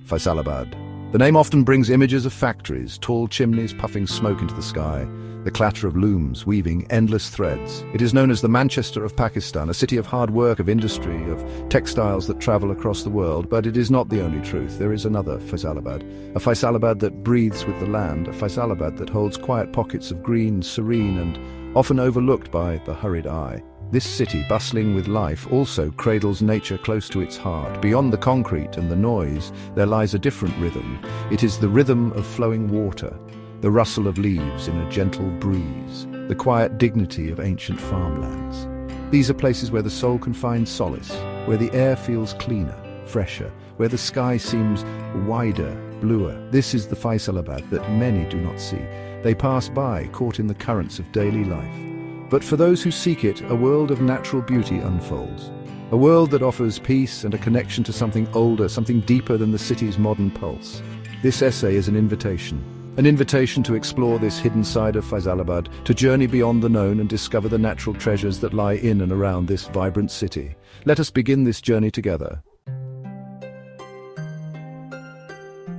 Faisalabad. The name often brings images of factories, tall chimneys puffing smoke into the sky, the clatter of looms weaving endless threads. It is known as the Manchester of Pakistan, a city of hard work, of industry, of textiles that travel across the world. But it is not the only truth. There is another Faisalabad, a Faisalabad that breathes with the land, a Faisalabad that holds quiet pockets of green, serene, and often overlooked by the hurried eye. This city, bustling with life, also cradles nature close to its heart. Beyond the concrete and the noise, there lies a different rhythm. It is the rhythm of flowing water, the rustle of leaves in a gentle breeze, the quiet dignity of ancient farmlands. These are places where the soul can find solace, where the air feels cleaner, fresher, where the sky seems wider, bluer. This is the Faisalabad that many do not see. They pass by, caught in the currents of daily life. But for those who seek it, a world of natural beauty unfolds. A world that offers peace and a connection to something older, something deeper than the city's modern pulse. This essay is an invitation to explore this hidden side of Faisalabad, to journey beyond the known and discover the natural treasures that lie in and around this vibrant city. Let us begin this journey together.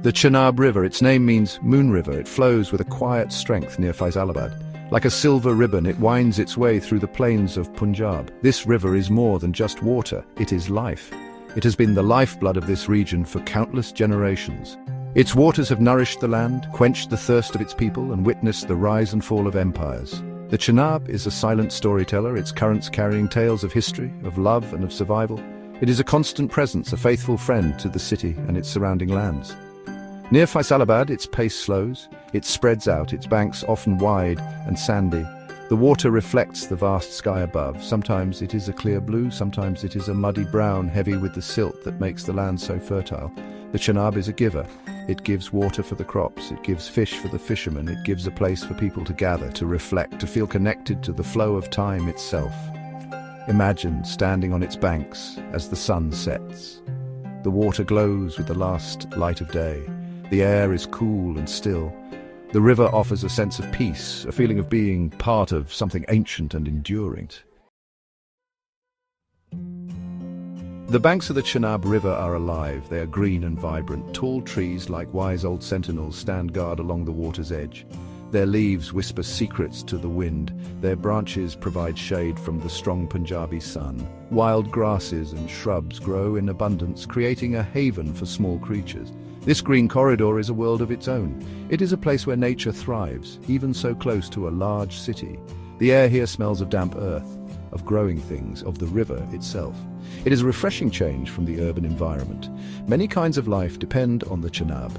The Chinab River, its name means moon river. It flows with a quiet strength near Faisalabad. Like a silver ribbon, it winds its way through the plains of Punjab. This river is more than just water, it is life. It has been the lifeblood of this region for countless generations. Its waters have nourished the land, quenched the thirst of its people, and witnessed the rise and fall of empires. The Chinab is a silent storyteller, its currents carrying tales of history, of love, and of survival. It is a constant presence, a faithful friend to the city and its surrounding lands. Near Faisalabad, its pace slows. It spreads out, its banks often wide and sandy. The water reflects the vast sky above. Sometimes it is a clear blue, sometimes it is a muddy brown, heavy with the silt that makes the land so fertile. The Chinab is a giver. It gives water for the crops, it gives fish for the fishermen, it gives a place for people to gather, to reflect, to feel connected to the flow of time itself. Imagine standing on its banks as the sun sets. The water glows with the last light of day. The air is cool and still. The river offers a sense of peace, a feeling of being part of something ancient and enduring. The banks of the Chinab River are alive. They are green and vibrant. Tall trees, like wise old sentinels, stand guard along the water's edge. Their leaves whisper secrets to the wind. Their branches provide shade from the strong Punjabi sun. Wild grasses and shrubs grow in abundance, creating a haven for small creatures. This green corridor is a world of its own. It is a place where nature thrives, even so close to a large city. The air here smells of damp earth, of growing things, of the river itself. It is a refreshing change from the urban environment. Many kinds of life depend on the Chinab.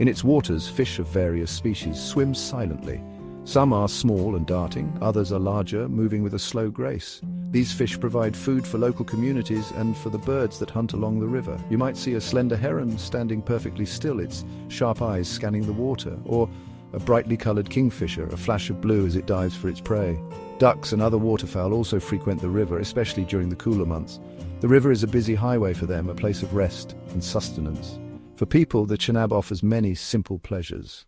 In its waters, fish of various species swim silently. Some are small and darting, others are larger, moving with a slow grace. These fish provide food for local communities and for the birds that hunt along the river. You might see a slender heron standing perfectly still, its sharp eyes scanning the water, or a brightly colored kingfisher, a flash of blue as it dives for its prey. Ducks and other waterfowl also frequent the river, especially during the cooler months. The river is a busy highway for them, a place of rest and sustenance. For people, the Chinab offers many simple pleasures.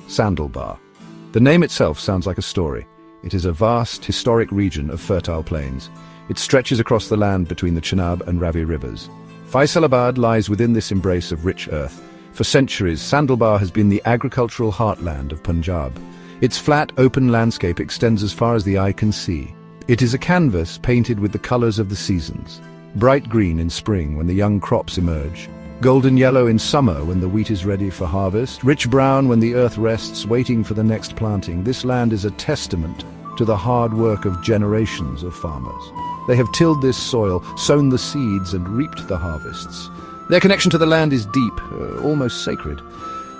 Sandalbar. The name itself sounds like a story. It is a vast, historic region of fertile plains. It stretches across the land between the Chinab and Ravi rivers. Faisalabad lies within this embrace of rich earth. For centuries, Sandalbar has been the agricultural heartland of Punjab. Its flat, open landscape extends as far as the eye can see. It is a canvas painted with the colors of the seasons. Bright green in spring when the young crops emerge. Golden yellow in summer when the wheat is ready for harvest. Rich brown when the earth rests, waiting for the next planting. This land is a testament to the hard work of generations of farmers. They have tilled this soil, sown the seeds, and reaped the harvests. Their connection to the land is deep, almost sacred.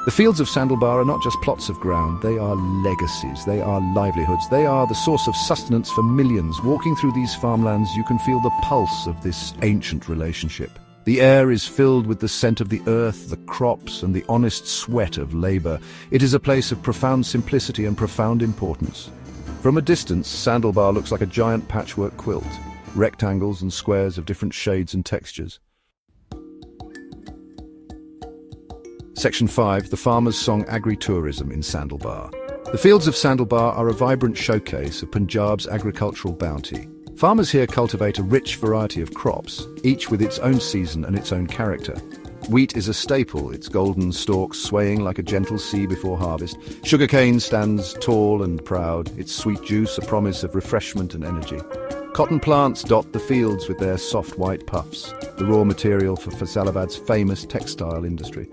The fields of Sandalbar are not just plots of ground, they are legacies, they are livelihoods, they are the source of sustenance for millions. Walking through these farmlands, you can feel the pulse of this ancient relationship. The air is filled with the scent of the earth, the crops, and the honest sweat of labor. It is a place of profound simplicity and profound importance. From a distance, Sandalbar looks like a giant patchwork quilt, rectangles and squares of different shades and textures. Section 5, the farmers' song Agritourism in Sandalbar. The fields of Sandalbar are a vibrant showcase of Punjab's agricultural bounty. Farmers here cultivate a rich variety of crops, each with its own season and its own character. Wheat is a staple, its golden stalks swaying like a gentle sea before harvest. Sugarcane stands tall and proud, its sweet juice a promise of refreshment and energy. Cotton plants dot the fields with their soft white puffs, the raw material for Faisalabad's famous textile industry.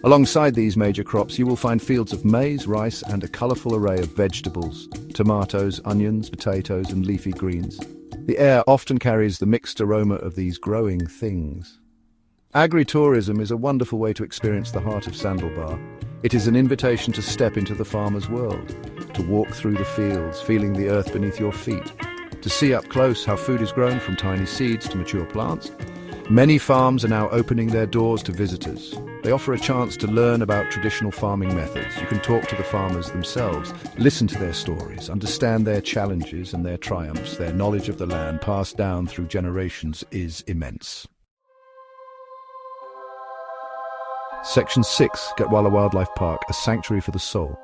Alongside these major crops, you will find fields of maize, rice, and a colourful array of vegetables, tomatoes, onions, potatoes, and leafy greens. The air often carries the mixed aroma of these growing things. Agritourism is a wonderful way to experience the heart of Sandalbar. It is an invitation to step into the farmer's world, to walk through the fields, feeling the earth beneath your feet, to see up close how food is grown from tiny seeds to mature plants. Many farms are now opening their doors to visitors. They offer a chance to learn about traditional farming methods. You can talk to the farmers themselves, listen to their stories, understand their challenges and their triumphs. Their knowledge of the land passed down through generations is immense. Section 6, Gatwala Wildlife Park, a sanctuary for the soul.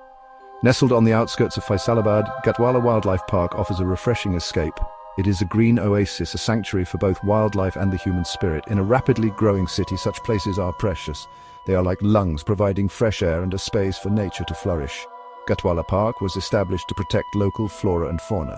Nestled on the outskirts of Faisalabad, Gatwala Wildlife Park offers a refreshing escape. It is a green oasis, a sanctuary for both wildlife and the human spirit. In a rapidly growing city, such places are precious. They are like lungs, providing fresh air and a space for nature to flourish. Gatwala Park was established to protect local flora and fauna.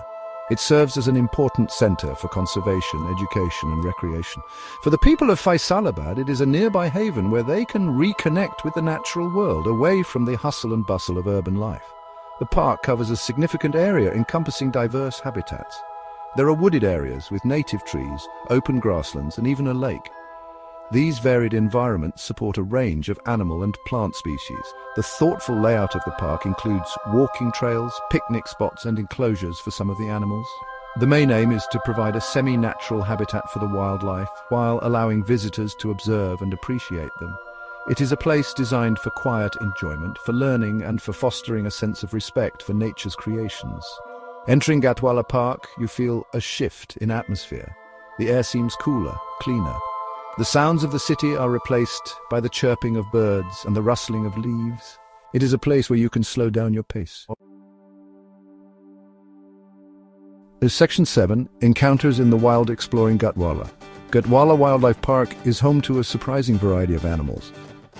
It serves as an important centre for conservation, education and recreation. For the people of Faisalabad, it is a nearby haven where they can reconnect with the natural world, away from the hustle and bustle of urban life. The park covers a significant area encompassing diverse habitats. There are wooded areas with native trees, open grasslands and even a lake. These varied environments support a range of animal and plant species. The thoughtful layout of the park includes walking trails, picnic spots and enclosures for some of the animals. The main aim is to provide a semi-natural habitat for the wildlife while allowing visitors to observe and appreciate them. It is a place designed for quiet enjoyment, for learning and for fostering a sense of respect for nature's creations. Entering Gatwala Park, you feel a shift in atmosphere. The air seems cooler, cleaner. The sounds of the city are replaced by the chirping of birds and the rustling of leaves. It is a place where you can slow down your pace. Section 7, Encounters in the Wild Exploring Gatwala. Gatwala Wildlife Park is home to a surprising variety of animals.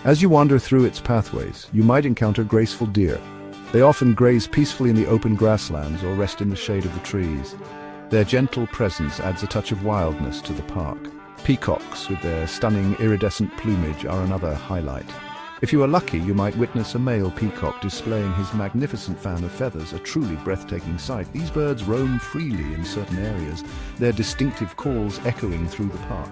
As you wander through its pathways, you might encounter graceful deer. They often graze peacefully in the open grasslands or rest in the shade of the trees. Their gentle presence adds a touch of wildness to the park. Peacocks with their stunning iridescent plumage are another highlight. If you are lucky, you might witness a male peacock displaying his magnificent fan of feathers, a truly breathtaking sight. These birds roam freely in certain areas, their distinctive calls echoing through the park.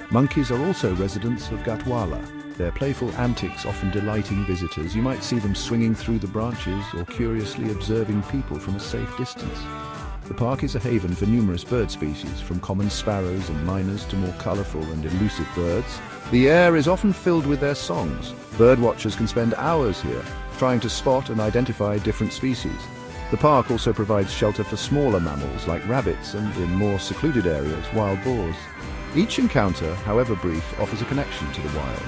Monkeys are also residents of Gatwala, their playful antics often delighting visitors. You might see them swinging through the branches or curiously observing people from a safe distance. The park is a haven for numerous bird species, from common sparrows and miners to more colourful and elusive birds. The air is often filled with their songs. Bird watchers can spend hours here, trying to spot and identify different species. The park also provides shelter for smaller mammals like rabbits and, in more secluded areas, wild boars. Each encounter, however brief, offers a connection to the wild.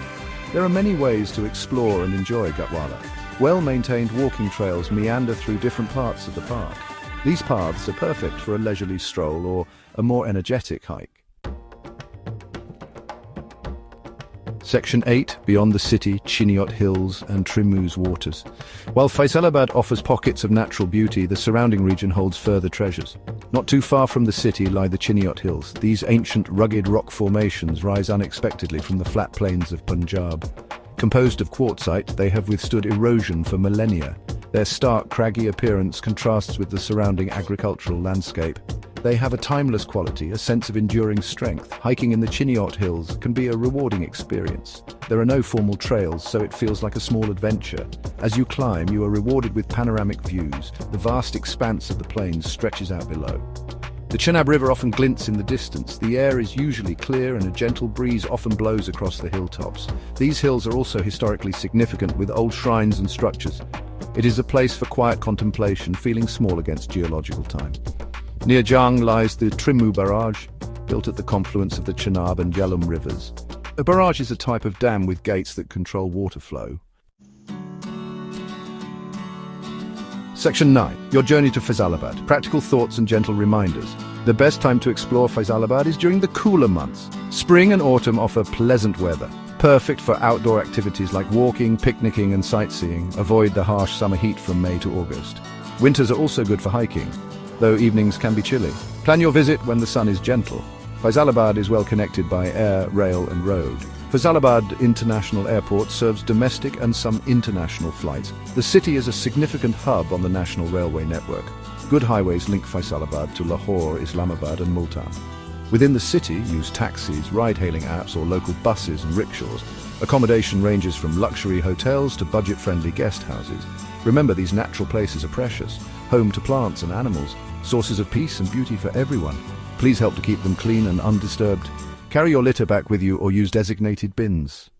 There are many ways to explore and enjoy Gatwala. Well-maintained walking trails meander through different parts of the park. These paths are perfect for a leisurely stroll or a more energetic hike. Section 8, Beyond the City, Chiniot Hills and Trimu's Waters. While Faisalabad offers pockets of natural beauty, the surrounding region holds further treasures. Not too far from the city lie the Chiniot Hills. These ancient, rugged rock formations rise unexpectedly from the flat plains of Punjab. Composed of quartzite, they have withstood erosion for millennia. Their stark, craggy appearance contrasts with the surrounding agricultural landscape. They have a timeless quality, a sense of enduring strength. Hiking in the Chiniot Hills can be a rewarding experience. There are no formal trails, so it feels like a small adventure. As you climb, you are rewarded with panoramic views. The vast expanse of the plains stretches out below. The Chinab River often glints in the distance. The air is usually clear and a gentle breeze often blows across the hilltops. These hills are also historically significant, with old shrines and structures. It is a place for quiet contemplation, feeling small against geological time. Near Jang lies the Trimu Barrage, built at the confluence of the Chinab and Jhelum rivers. A barrage is a type of dam with gates that control water flow. Section 9. Your journey to Faisalabad. Practical thoughts and gentle reminders. The best time to explore Faisalabad is during the cooler months. Spring and autumn offer pleasant weather, perfect for outdoor activities like walking, picnicking and sightseeing. Avoid the harsh summer heat from May to August. Winters are also good for hiking, though evenings can be chilly. Plan your visit when the sun is gentle. Faisalabad is well connected by air, rail and road. Faisalabad International Airport serves domestic and some international flights. The city is a significant hub on the national railway network. Good highways link Faisalabad to Lahore, Islamabad and Multan. Within the city, use taxis, ride-hailing apps or local buses and rickshaws. Accommodation ranges from luxury hotels to budget-friendly guest houses. Remember, these natural places are precious, home to plants and animals, sources of peace and beauty for everyone. Please help to keep them clean and undisturbed. Carry your litter back with you or use designated bins.